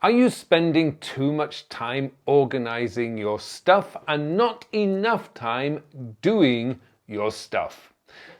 Are you spending too much time organizing your stuff and not enough time doing your stuff?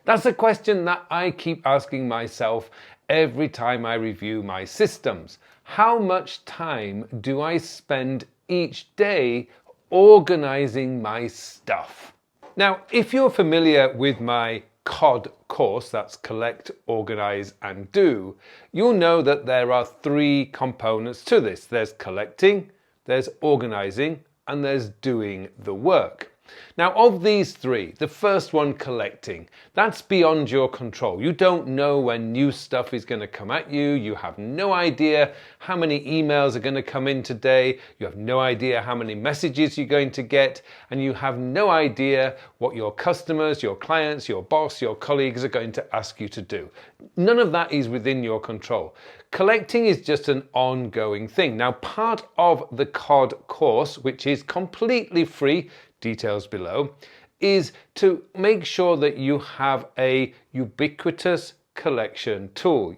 That's a question that I keep asking myself every time I review my systems. How much time do I spend each day organizing my stuff? Now, if you're familiar with my COD course, that's Collect, Organize and Do, you'll know that there are three components to this. There's collecting, there's organizing, and there's doing the work. Now, of these three, the first one, collecting, that's beyond your control. You don't know when new stuff is going to come at you. You have no idea how many emails are going to come in today. You have no idea how many messages you're going to get. And you have no idea what your customers, your clients, your boss, your colleagues are going to ask you to do. None of that is within your control. Collecting is just an ongoing thing. Now, part of the COD course, which is completely free, details below, is to make sure that you have a ubiquitous collection tool,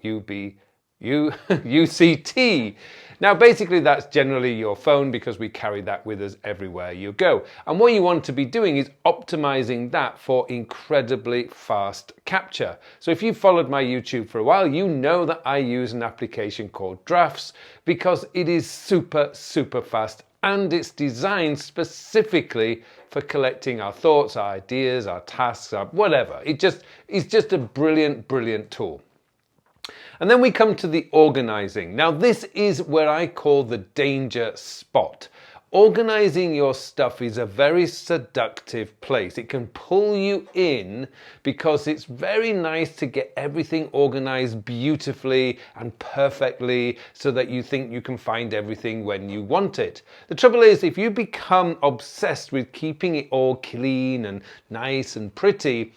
UCT. Now basically that's generally your phone, because we carry that with us everywhere you go. And what you want to be doing is optimizing that for incredibly fast capture. So if you've followed my YouTube for a while, you know that I use an application called Drafts because it is super fast. And it's designed specifically for collecting our thoughts, our ideas, our tasks, our whatever. It's just a brilliant tool. And then we come to the organizing. Now this is where I call the danger spot. Organizing your stuff is a very seductive place. It can pull you in because it's very nice to get everything organized beautifully and perfectly so that you think you can find everything when you want it. The trouble is, if you become obsessed with keeping it all clean and nice and pretty,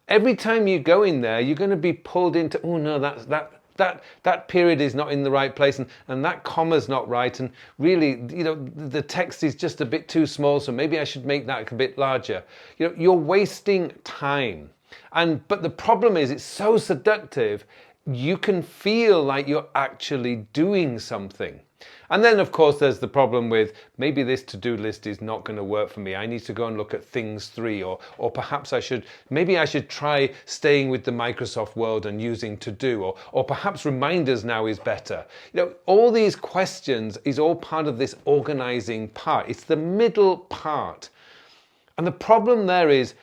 every time you go in there, you're going to be pulled into, oh no, that period is not in the right place, and that comma's not right, and really, the text is just a bit too small, so maybe I should make that a bit larger. You're wasting time. But the problem is, it's so seductive, you can feel like you're actually doing something. And then of course there's the problem with, maybe this to-do list is not going to work for me. I need to go and look at things 3, or perhaps I should try staying with the Microsoft world and using to-do, or perhaps reminders now is better. All these questions is all part of this organizing part. It's the middle part. And the problem there is,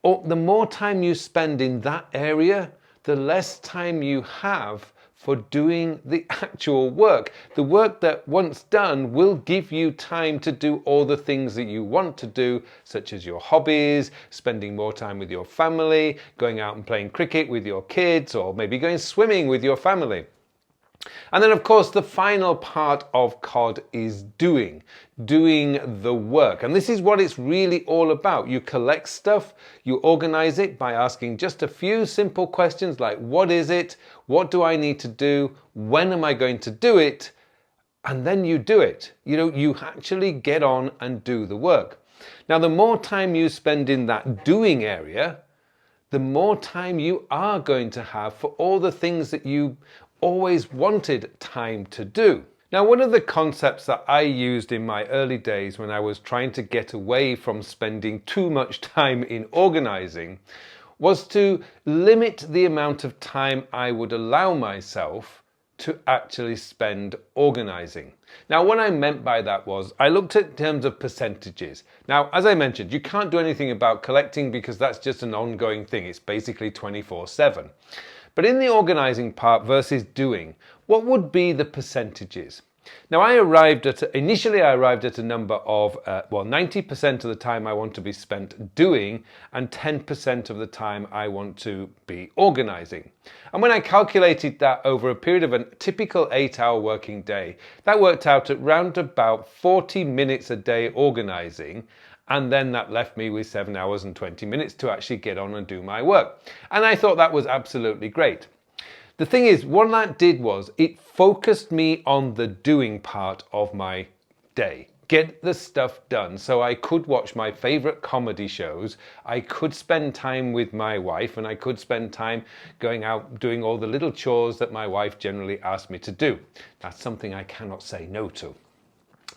the more time you spend in that area, the less time you have for doing the actual work. The work that once done will give you time to do all the things that you want to do, such as your hobbies, spending more time with your family, going out and playing cricket with your kids, or maybe going swimming with your family. And then of course the final part of COD is doing the work. And this is what it's really all about. You collect stuff, you organize it by asking just a few simple questions like, what is it? What do I need to do? When am I going to do it? And then you do it. You actually get on and do the work. Now, the more time you spend in that doing area, the more time you are going to have for all the things that you always wanted time to do. Now, one of the concepts that I used in my early days when I was trying to get away from spending too much time in organizing was to limit the amount of time I would allow myself to actually spend organizing. Now, what I meant by that was I looked at terms of percentages. Now, as I mentioned, you can't do anything about collecting because that's just an ongoing thing. It's basically 24/7. But in the organizing part versus doing, what would be the percentages? Now, initially I arrived at a number of, 90% of the time I want to be spent doing, and 10% of the time I want to be organizing. And when I calculated that over a period of a typical 8-hour working day, that worked out at round about 40 minutes a day organizing. And then that left me with 7 hours and 20 minutes to actually get on and do my work. And I thought that was absolutely great. The thing is, what that did was it focused me on the doing part of my day. get the stuff done so I could watch my favorite comedy shows, I could spend time with my wife, and I could spend time going out doing all the little chores that my wife generally asks me to do. That's something I cannot say no to.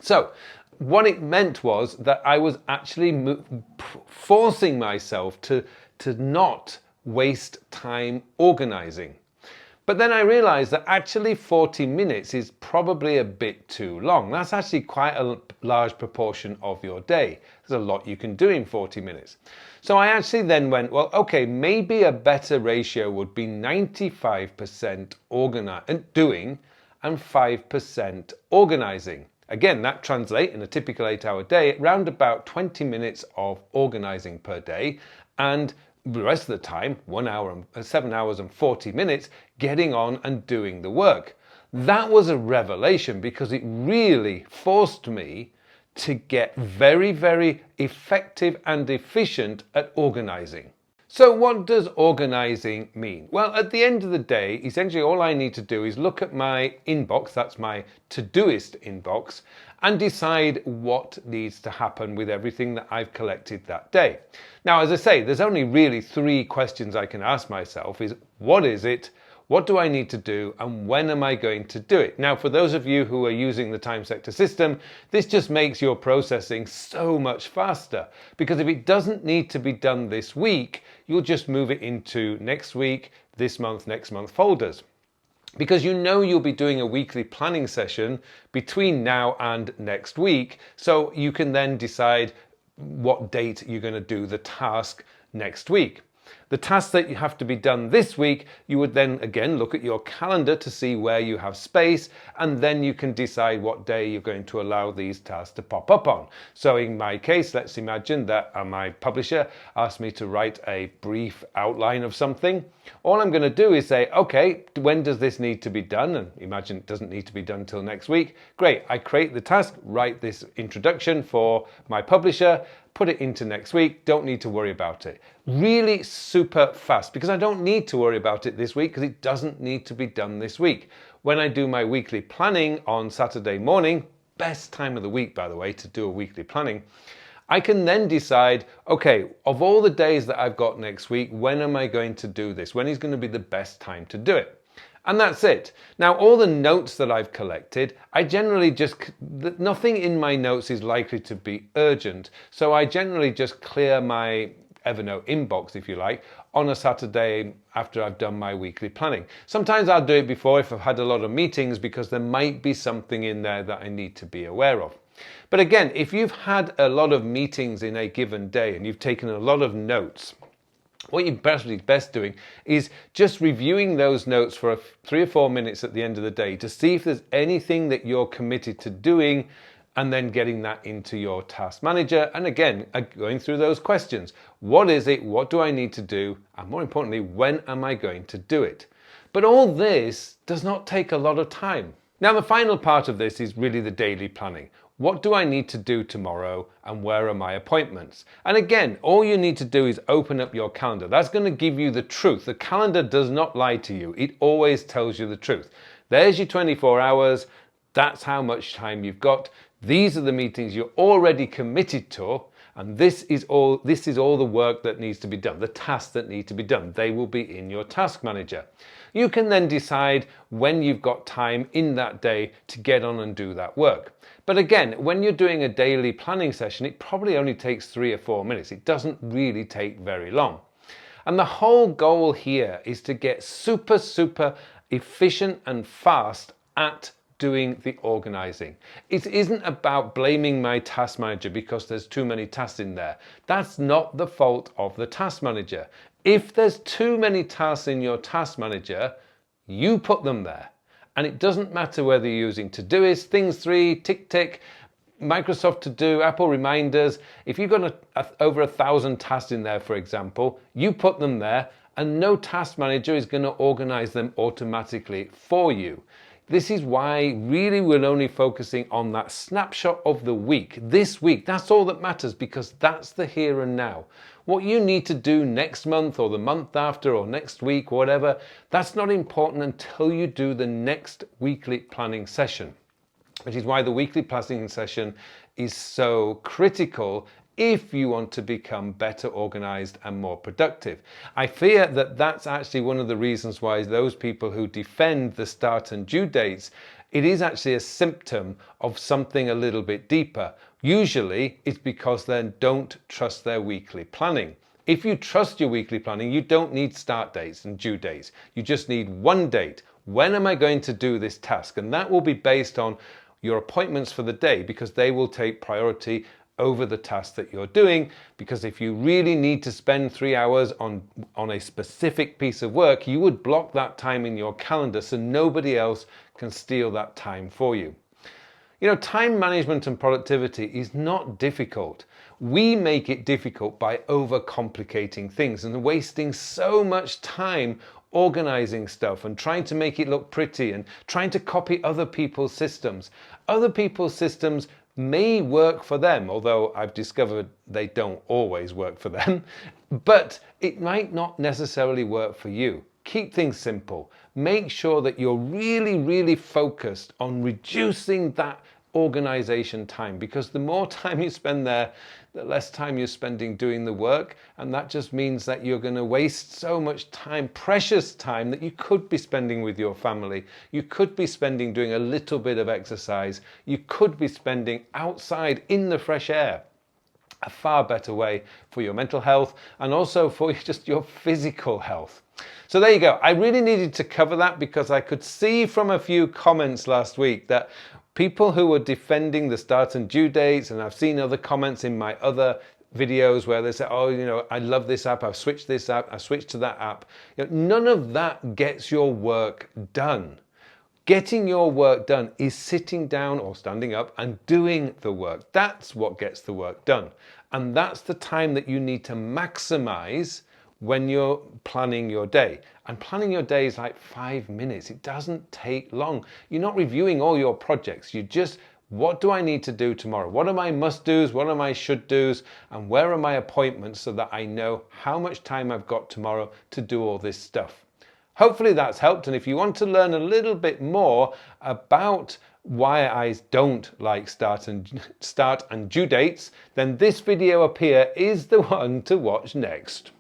So what it meant was that I was actually forcing myself to not waste time organizing. But then I realized that actually 40 minutes is probably a bit too long. That's actually quite a large proportion of your day. There's a lot you can do in 40 minutes. So I actually then went, well, okay, maybe a better ratio would be 95% doing and 5% organizing. Again, that translates in a typical 8-hour day around about 20 minutes of organizing per day, and the rest of the time, 1 hour and 7 hours and 40 minutes, getting on and doing the work. That was a revelation because it really forced me to get very, very effective and efficient at organizing. So what does organizing mean? Well, at the end of the day, essentially all I need to do is look at my inbox, that's my Todoist inbox, and decide what needs to happen with everything that I've collected that day. Now, as I say, there's only really 3 questions I can ask myself is, what is it? What do I need to do, and when am I going to do it? Now, for those of you who are using the time sector system, this just makes your processing so much faster, because if it doesn't need to be done this week, you'll just move it into next week, this month, next month folders. Because you know you'll be doing a weekly planning session between now and next week, so you can then decide what date you're going to do the task next week. The tasks that you have to be done this week, you would then again look at your calendar to see where you have space, and then you can decide what day you're going to allow these tasks to pop up on. So in my case, let's imagine that my publisher asked me to write a brief outline of something. All I'm going to do is say, okay, when does this need to be done? And imagine it doesn't need to be done till next week. Great, I create the task, write this introduction for my publisher, put it into next week, don't need to worry about it. Really super fast, because I don't need to worry about it this week because it doesn't need to be done this week. When I do my weekly planning on Saturday morning, best time of the week, by the way, to do a weekly planning, I can then decide, okay, of all the days that I've got next week, when am I going to do this? When is going to be the best time to do it? And that's it. Now, all the notes that I've collected, I generally nothing in my notes is likely to be urgent. So I generally just clear my Evernote inbox, if you like, on a Saturday after I've done my weekly planning. Sometimes I'll do it before if I've had a lot of meetings, because there might be something in there that I need to be aware of. But again, if you've had a lot of meetings in a given day and you've taken a lot of notes, what you're best doing is just reviewing those notes for 3 or 4 minutes at the end of the day to see if there's anything that you're committed to doing, and then getting that into your task manager. And again, going through those questions. What is it? What do I need to do? And more importantly, when am I going to do it? But all this does not take a lot of time. Now, the final part of this is really the daily planning. What do I need to do tomorrow, and where are my appointments? And again, all you need to do is open up your calendar. That's going to give you the truth. The calendar does not lie to you. It always tells you the truth. There's your 24 hours. That's how much time you've got. These are the meetings you're already committed to, and this is all the work that needs to be done, the tasks that need to be done. They will be in your task manager. You can then decide when you've got time in that day to get on and do that work. But again, when you're doing a daily planning session, it probably only takes 3 or 4 minutes. It doesn't really take very long. And the whole goal here is to get super, super efficient and fast at doing the organizing. It isn't about blaming my task manager because there's too many tasks in there. That's not the fault of the task manager. If there's too many tasks in your task manager, you put them there. And it doesn't matter whether you're using Todoist, Things 3, TickTick, Microsoft To Do, Apple Reminders. If you've got over 1,000 tasks in there, for example, you put them there, and no task manager is going to organize them automatically for you. This is why really we're only focusing on that snapshot of the week, this week. That's all that matters, because that's the here and now. What you need to do next month or the month after or next week, whatever, that's not important until you do the next weekly planning session. which is why the weekly planning session is so critical if you want to become better organized and more productive. I fear that that's actually one of the reasons why those people who defend the start and due dates, it is actually a symptom of something a little bit deeper. Usually it's because they don't trust their weekly planning. If you trust your weekly planning, you don't need start dates and due dates. You just need one date. When am I going to do this task? And that will be based on your appointments for the day, because they will take priority over the task that you're doing. Because if you really need to spend 3 hours on a specific piece of work, you would block that time in your calendar so nobody else can steal that time for you. You know, time management and productivity is not difficult. We make it difficult by overcomplicating things and wasting so much time organizing stuff and trying to make it look pretty and trying to copy other people's systems. Other people's systems may work for them, although I've discovered they don't always work for them, but it might not necessarily work for you. Keep things simple. Make sure that you're really focused on reducing that organization time, because the more time you spend there, the less time you're spending doing the work, and that just means that you're going to waste so much time, precious time, that you could be spending with your family, you could be spending doing a little bit of exercise, you could be spending outside in the fresh air. A far better way for your mental health and also for just your physical health. So there you go. I really needed to cover that because I could see from a few comments last week that people who were defending the start and due dates, and I've seen other comments in my other videos where they say, oh, you know, I love this app, I've switched this app, I switched to that app. You know, none of that gets your work done. Getting your work done is sitting down or standing up and doing the work. That's what gets the work done. And that's the time that you need to maximize when you're planning your day. And planning your day is like 5 minutes. It doesn't take long. You're not reviewing all your projects. You just, what do I need to do tomorrow? What are my must-dos? What are my should-dos? And where are my appointments so that I know how much time I've got tomorrow to do all this stuff? Hopefully that's helped. And if you want to learn a little bit more about why I don't like start and due dates, then this video up here is the one to watch next.